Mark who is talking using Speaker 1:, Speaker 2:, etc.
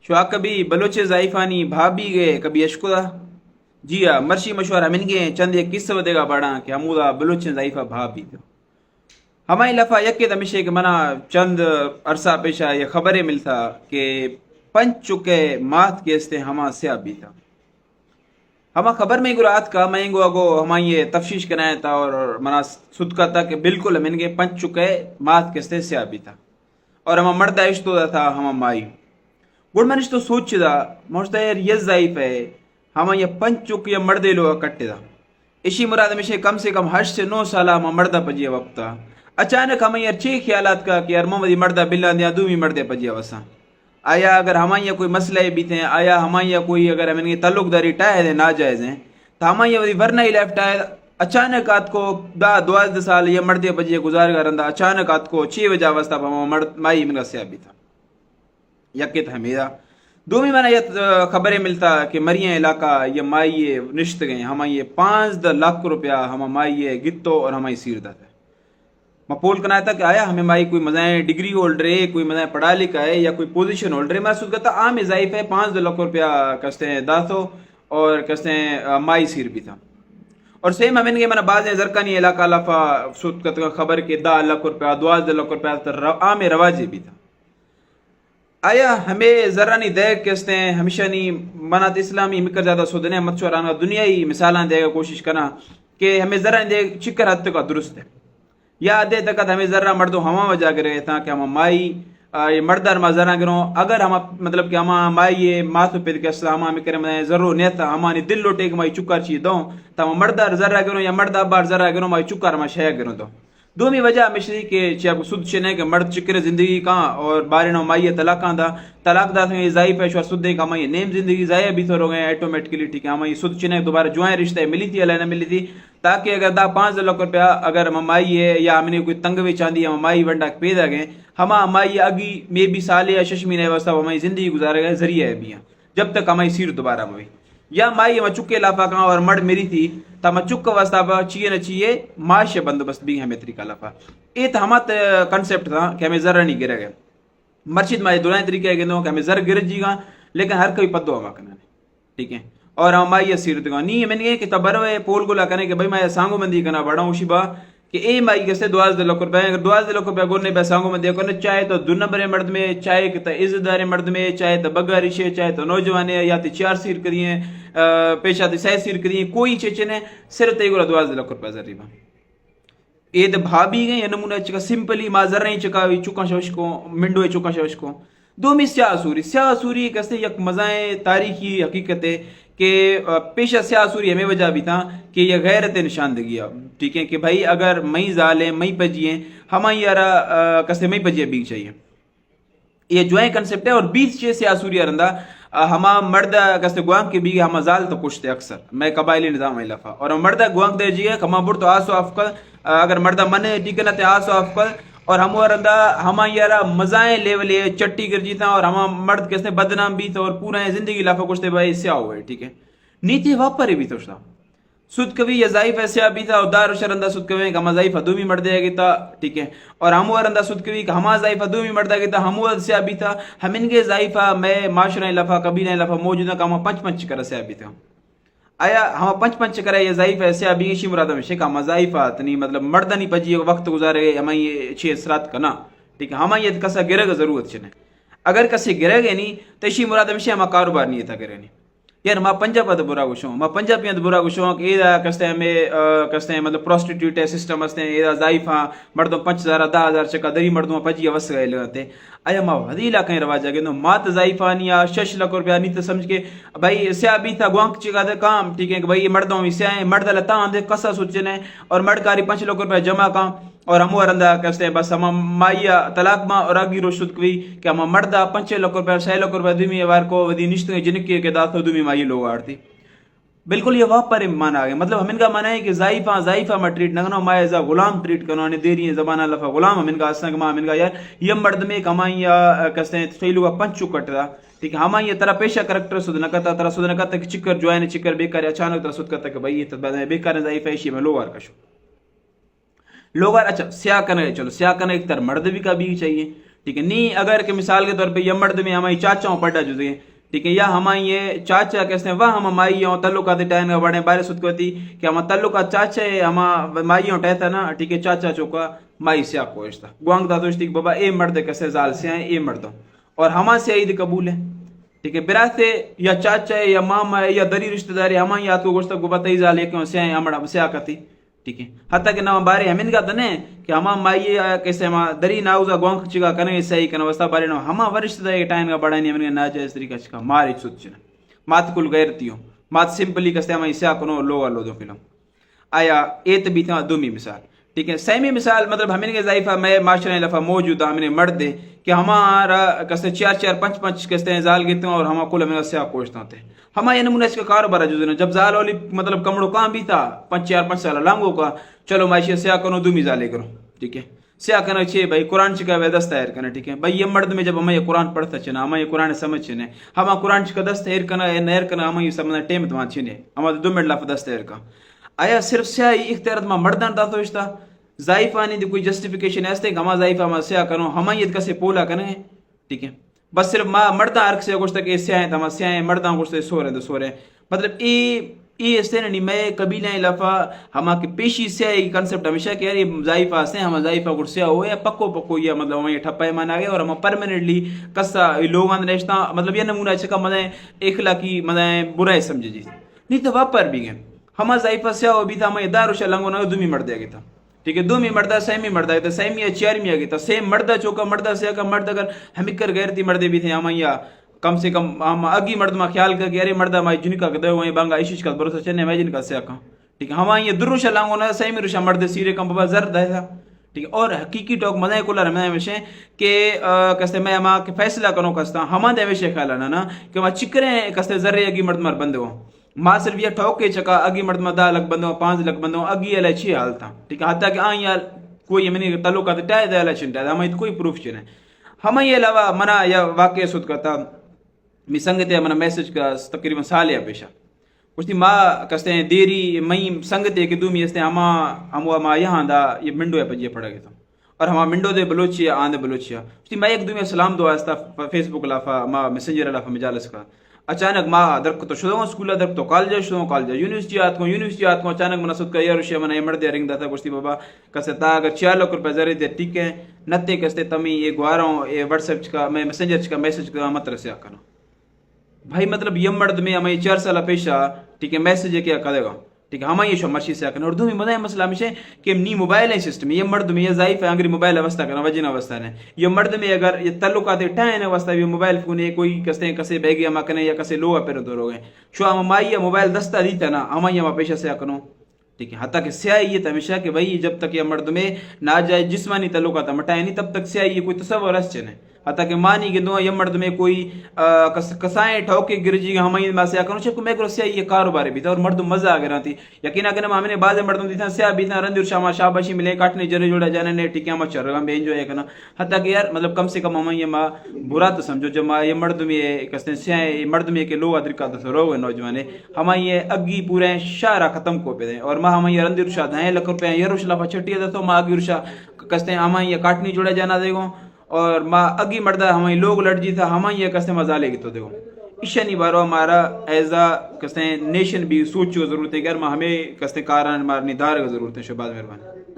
Speaker 1: شوا کبھی بلوچ ضعیفانی بھابی گئے کبھی اشکدا جی ہاں مرشی مشورہ من گئے چند ایک قصہ ودے گا پڑھا کہ ہمودا بلوچ ضعیفہ بھابی تو ہماری لفا یکے دمشے کہ منا چند عرصہ پیشہ یہ خبریں ملتا کہ پنچ چکے مات کے استے ہما سیاہ بھی تھا ہما خبر میں گرات کا میں گو اگو ہما یہ تفشیش کرایا تھا اور منا صدقہ تھا کہ بالکل من گے پنچ چکے مات کے استے سیاہ بھی تھا اور ہما مرد عشتو دا تھا ہما مائی گڑ منش تو سوچ دا موجتا یار یہ ضعیف ہے ہما یہ پنچ چک یا مردے لوگ کٹے دا اسی مراد ہمیشہ کم سے کم 8 سے 9 سالہ ہما مردہ پجیا وقتا اچانک ہمیں یار چھ خیالات کا کہ یار محمدی مردہ بلا دیا دومی مردے پجیا وسا آیا اگر ہمیں کوئی مسئلہ بھی تھے آیا ہمیں کوئی اگر ہمیں تعلق داری ٹائے دے ناجائز ہیں تو ہمیں وہی ورنہ ہی لیفٹ آئے اچانک آت کو 12 سال یہ مردے پجیا گزار گا رندہ اچانک آت کو 6 بجا وستا مرد مائی من کا سیاہ بھی تھا یکت حمیدہ دومی میں نے یہ خبریں ملتا کہ مریاں علاقہ یہ مائی نشت گئے ہمیں یہ 5 لاکھ روپیہ ہمیں مائی گتو اور ہمیں سیردہ تھا میں پول کرنا تھا کہ آیا ہمیں مائی کوئی مزائیں ڈگری ہولڈر ہے کوئی مزائیں پڑھا لکھا ہے یا کوئی پوزیشن ہولڈر ہے میں سوچ کرتا عام ضعیف ہے 5 لاکھ روپیہ کستے ہیں داتو اور کستے ہیں مائی سیر بھی تھا اور سیم ہمیں گے میں نے بعض زرکانی علاقہ لفا سوچ کرتا خبر کہ 10 لاکھ روپیہ 12 لاکھ روپیہ عام رواجی بھی تھا آیا ہمیں ذرا نہیں دے کہتے ہیں ہمیشہ نہیں منات اسلامی مکر زیادہ سودنے مچورانا دنیای مثالاں دے گا کوشش کرنا کہ ہمیں ذرا نہیں دے چکر حد تک درست ہے یا دے تک ہمیں ذرا مردوں ہما وجہ کرے تھا کہ ہم مائی یہ مردار ما ذرا گروں اگر ہم مطلب کہ ہما مائی یہ ماتو پید کے اسلام ہمیں کرے میں ضرور نیتا ہمانی دل لوٹے کہ مائی چکر چی دوں تا ہم مردار ذرا گروں یا مردار بار ذرا گروں مائی چکر ما شے گروں دو دومی وجہ ہمیشہ کہ چاہ سود چنے کہ مرد چکر زندگی کا اور بارنو مائی طلاق دا طلاق دا تھے ضعیف ہے شوار سود دے کا مائی نیم زندگی ضائع بھی تو ہو گئے ایٹومیٹکلی ٹھیک ہے ہمیں سود چنے دوبارہ جوائیں رشتہ ملی تھی اللہ نے ملی تھی تاکہ اگر دا 5 لاکھ روپیہ اگر ہم مائی ہے یا ہم نے کوئی تنگوی چاندی ہم مائی ونڈا پیدا گئے ہما مائی اگی میں بھی سال یا 6 مہینے واسطہ ہماری زندگی گزارے گئے ذریعہ ہے بھی جب تک ہماری سیر دوبارہ ہوئی یا مائی میں چکے لافا کہاں اور مڑ میری تھی تا میں چک واسطہ با چیئے نہ چیئے معاش بندوبست بھی ہمیں طریقہ لافا یہ تو ہمارا کنسپٹ تھا کہ ہمیں ذرا نہیں گرے گئے مرشد میں دونوں طریقے کہ ہمیں ذر گر جی گا لیکن ہر کوئی پدو ہوا کرنا ٹھیک ہے اور ہماری سیرت گا نہیں میں نے کہ تبرو پول گلا کرنے کہ بھائی میں سانگو مندی کرنا بڑا ہوں شبا کہ اے مائی کیسے 12 لاکھ روپے اگر 12 لاکھ روپے گورنے پہ سانگو مندی کرنا چاہے تو 2 نمبر مرد میں چاہے کہ عزت دار مرد میں چاہے تو بگارش ہے چاہے تو نوجوان ہے یا تو 4 سیر کریے پیشہ تو 6 سیر کریے کوئی چیچے نے صرف تے گولا 12 لاکھ روپے ضریبا اے تو بھابی گئے نمونہ چکا سمپلی ما ذر نہیں چکا چکا شوش کو منڈو چکا شوش کو دومی سیاہ سوری کیسے یک مزائیں تاریخی حقیقت ہے کہ پیشہ سیاہ سوری ہمیں وجہ بھی تھا کہ یہ غیرت نشاندگی ہے ٹھیک ہے کہ بھائی اگر مئی ظالیں مئی پجیے ہمیں یارا کسے مئی پجیے بھی چاہیے یہ جو ہے کنسپٹ ہے اور 20 چیز سیاہ سوری رندہ ہما مرد کسے گوانگ کے بھی ہما زال تو کشتے اکثر میں قبائلی نظام ہے لفا اور مردہ گوانگ دے جیے ہما بر تو آسو افقل اگر مردہ منے ٹھیک نہ تے آسو افقل اور ہم رندہ ہما یارا مزائیں لیولے چٹی گر جیتا اور ہما مرد کس نے بدنام بھی تھا اور پورا زندگی لافا کچھ بھائی سیاہ ہوئے ٹھیک ہے نیتی واپر بھی تو سود کبھی یا ضعیف ہے سیاہ بھی تھا اور دار شرندہ سود کبھی کہ ہما ضعیف دومی مرد ہے گی تھا ٹھیک ہے اور ہم رندہ سود کبھی کہ ہما ضعیف دومی مرد ہے گی تھا ہم سیاہ بھی تھا ہم ان کے ضعیفہ میں معاشرہ لفا کبھی نہیں لفا موجودہ کہ ہم پنچ کر سیاہ بھی تھا آیا ہم پنچ کرے یہ ضعیف ہے سیاہ بھی اسی مراد میں شکا ہم ضعیفات نہیں مطلب مردہ نہیں پجی وقت گزارے گئے ہمیں یہ 6 اسرات کرنا ٹھیک ہے ہمیں یہ کسا گرے گا ضرورت چنے اگر کسے گرے گئے نہیں تو اسی مراد میں ہم کاروبار نہیں تھا گرے نہیں یار ماں پنجاب تو برا گوشوں ماں پنجاب تو برا گوشوں کہ یہ کستے ہمیں کستے مطلب پروسٹیٹیوٹ ہے سسٹم ہستے ہیں یہ ضعیف ہاں مردوں 5,000 10,000 چکا دری مردوں پجی وس گئے لگتے آیا ماں ودیلا کہیں رواج آگے مات ضعیفانی یا 6 لاکھ روپیہ نہیں تو سمجھ کے بھائی سیاہ بھی تھا گوانک چکا دے کام ٹھیک ہے کہ بھائی یہ مردوں میں سیاہ ہیں مرد لتا آندے کسا سوچنے اور مرد کاری 5 لاکھ روپیہ جمع کام اور ہم رندہ کہتے ہیں بس ہم مائیا طلاق ماں اور آگی روشت کوئی کہ ہم مردہ 5 لاکھ روپیہ 6 لاکھ روپیہ دومی وار کو ودی نشتے جنکی کے داتو دومی مائی لوگ آڑتی بالکل یہ واپر مانا آگے مطلب ہم ان کا مانا ہے کہ ضعیفہ میں ٹریٹ نہ کرنا مائے ازا غلام ٹریٹ کرنا انہیں دیری ہے زبانہ لفا غلام ہم ان کا اسنا کہ ہم ان کا یار یہ مرد میں کمائیں یا کہتے ہیں صحیح لوگا پنچ چکٹ دا ٹھیک ہے ہم یہ طرح پیشہ کریکٹر سود نہ کرتا طرح سود نہ کرتا کہ چکر جو ہے چکر بیکار اچانک طرح سود کرتا کہ بھائی یہ بیکار ضعیف ہے اسی میں لوگ آر کشو لوگ اچھا سیاہ کرنے چلو سیاہ کرنے ایک طرح مرد بھی کا بھی چاہیے ٹھیک ہے. نہیں اگر کہ مثال کے طور پہ یہ مرد میں ہماری چاچاؤں پڑھا جزے ٹھیک ہے, یا ہمیں یہ چاچا کیسے وہ ہم مائیوں تعلقات ٹائن کا بڑے بارے سود کوتی کہ ہم تعلقات چاچا ہے ہم مائیوں ٹہتا نا ٹھیک ہے, چاچا چوکا مائی سے آپ کوشتا گوانگ تا دوشتی کہ بابا اے مرد کیسے زال سے ہیں اے مردوں اور ہما سے عید قبول ہے ٹھیک ہے. براستے یا چاچا ہے یا ماما ہے یا دری رشتہ داری ہما یا تو گوشتا کو بتا زال ہے کہ سے ہیں ہمڑا سے آکتی ٹھیک ہے. حتیٰ کہ نہ بارے ہمیں کا تو نہیں کہ ہما مائی کیسے ہما دری ناوزا گوانگ چگا کرنے صحیح کرنا وستا بارے نہ ہما ورشتہ داری ٹائم کا بڑھانی ہمیں ناجائز طریقہ چکا ماری سوچنا مات کل غیرتیوں مات سمپلی کستے ہمیں اسیا کنو لو لو دو فلم آیا ایت بھی تھا دومی مثال ٹھیک ہے. سیمی مثال مطلب ہمیں کے ضعیفہ میں معاشرے لفا موجود ہمیں مرد دے کہ ہمارا کستے چار چار پنچ پنچ کستے ہیں زال گیتے ہیں اور ہما کل ہمیں سیا کوشتا ہوتے ہیں ہما یہ نمونہ اس کا کاروبار جو ہے جب زال والی مطلب کمڑوں کام بھی تھا 5 سال لانگوں کا چلو معاشی سیا کنو دومی زالے کرو ٹھیک ہے. سیا کرنا چاہیے بھائی قرآن چکا وے دست تیار کرنا ٹھیک ہے. بھائی یہ مرد میں جب ہمیں یہ قرآن پڑھتا چنا ہمیں یہ قرآن سمجھ چنے ہما قرآن چکا دست تیار کرنا ہے نیر کرنا ہمیں یہ سمجھنا ٹیم تمہاں چنے ہمیں 2 منٹ لفظ دست تیار کا آیا صرف سیا اختیارت میں مردان تا تو اشتا ضعیفانی دی کوئی جسٹیفیکیشن ایسے کہ ہما ضعیفہ میں سیا کروں ہمیں یہ کسے پولا کرنے ٹھیک ہے. بس صرف مردان عرق سے گوشتا کہ سیا ہیں تمہاں سیا ہیں مردان گوشتا سو رہے تو سو رہے مطلب ای اس طرح نہیں میں قبیلہ لفا ہما کے پیشی سے یہ کنسپٹ ہمیشہ کہ یار یہ ضعیفہ سے ہما ضعیفہ گرسیا ہوئے یا پکو یا مطلب ہمیں ٹھپائے مانا گیا اور ہم پرمننٹلی کسا لوگان رشتہ مطلب یہ نمونہ چکا مطلب اخلاقی مطلب برائے سمجھے جی نہیں تو واپر بھی گئے ہما ضعیفہ سے ہو بھی تھا ہمیں داروشا لنگو نہ دومی مرد دیا گیا تھا ٹھیک ہے. دومی مردہ سیمی مردہ تھا سیمی یا چیارمی آ گیا تھا سیم مردہ چوکا مردہ سے کا مرد اگر ہمیں کر غیرتی مردے بھی تھے ہمیں یا کم سے کم ہم اگی مرد میں خیال کر کہ ارے مردہ میں جن کا دے ہوئے بانگا عشق کا بھروسہ چنے میں جن کا سے کا ٹھیک ہے. ہمیں یہ دروشا لانگو نہ سیمی روشا مرد سیرے کم بابا زرد ہے ٹھیک ہے. اور حقیقی ٹاک مزہ کو لر میں ہمیشہ کہ کستے میں ہما کہ فیصلہ کروں کستا ہما دے ہمیشہ خیال نا کہ ما چکرے کستے ذرے اگی مرد مر بندے ہو ماں صرف یہ ٹھوک کے چکا اگی مرد میں 10 لکھ بندوں 5 لکھ بندوں اگی علیہ 6 حال تھا ٹھیک ہے. حتیٰ کہ آئیں کوئی منی تعلقات ٹائے دے علیہ چنٹا ہمیں کوئی پروف چنے ہمیں یہ علاوہ منا یا واقعہ سود کرتا می سنگتے منا میسج کا تقریباً سال یا پیشہ کچھ دی ماں کستے ہیں دیری مئی سنگتے کہ دومی استے ہما یہاں دا یہ منڈو ہے پجیے پڑا گیا تھا اور ہما منڈو دے بلوچیا آن دے بلوچیا اس دی میں ایک دومی سلام دعا استا فیس بک لافا ما میسنجر لافا مجالس کا اچانک ما درک تو شدوں اسکول درک تو کالج شدوں کالج یونیورسٹی آت کو اچانک مناسب کا یہ روشیا منا یہ مرد رنگ دا تھا کچھ دی بابا کسے تا اگر 4 لاکھ روپے ذریعے دے ٹھیک ہے نتے کستے تمی یہ گواروں یہ واٹس ایپ کا میں میسنجر کا میسج کا مت رسیا کرنا بھائی مطلب یہ مرد میں ہمیں 4 سال پیشہ ٹھیک ہے میسج ہے کیا کرے گا ٹھیک ہے ہمیں یہ شو مرشی سے کرنا اور دومی مدہ مسئلہ ہمیشہ کہ نی موبائل ہے سسٹم یہ مرد میں یہ ضعیف ہے انگری موبائل اوستہ کرنا وجہ اوستہ ہے یہ مرد میں اگر یہ تعلقات ٹائن اوستہ بھی موبائل فون ہے کوئی کسے بیگی ہما کنے یا کسے لوگا پھر دور ہو گئے شو ہم مائی موبائل دستہ دیتا نا ہمیں ہما پیشہ سے کرنا ٹھیک ہے. حتیٰ کہ سیاہی یہ ہمیشہ کہ بھائی جب تک یہ مرد میں ناجائز جسمانی تعلقات مٹائے نہیں تب تک سیاہی یہ کوئی تصور اس چنے حتیٰ کہ مانی کہ دو یہ مرد میں کوئی کسائیں ٹھوکے گرجی ہمیں میں سے کروں چکو میں کرو سیاہی یہ کاروبار بھی تھا اور مرد مزہ آ گیا تھی یقینا کہ ہم نے بعض مردوں دی تھا سیاہ بھی تھا رندر شاما شاباشی ملے کاٹنے جڑے جوڑا جانے نے ٹھیک ہے ہم چر رہا بے انجوائے کرنا حتیٰ کہ یار مطلب کم سے کم ہمیں یہ ماں برا تو سمجھو جب ماں یہ مرد میں کستے سیاہ مرد میں کہ لوگ ادرکا تو رو نوجوانے ہمیں یہ اگی پورے شارہ ختم کو پہ دیں اور ماں ہمیں یہ رندر شاہ 2 لاکھ روپے یہ روش لفا چھٹی ہے تو ماں اگی روشا کستے ہمیں یہ کاٹنی جوڑا جانا دے گو اور ماں اگی مردہ ہمیں لوگ لڑ جی تھا ہمیں یہ کستے مزہ لے گی تو دیکھو اشانی بارو ہمارا ایزا کستے نیشن بھی سوچو ضرورت ہے کہ ہمیں کستے کاران مارنی دار کا ضرورت ہے. شباد مہربانی.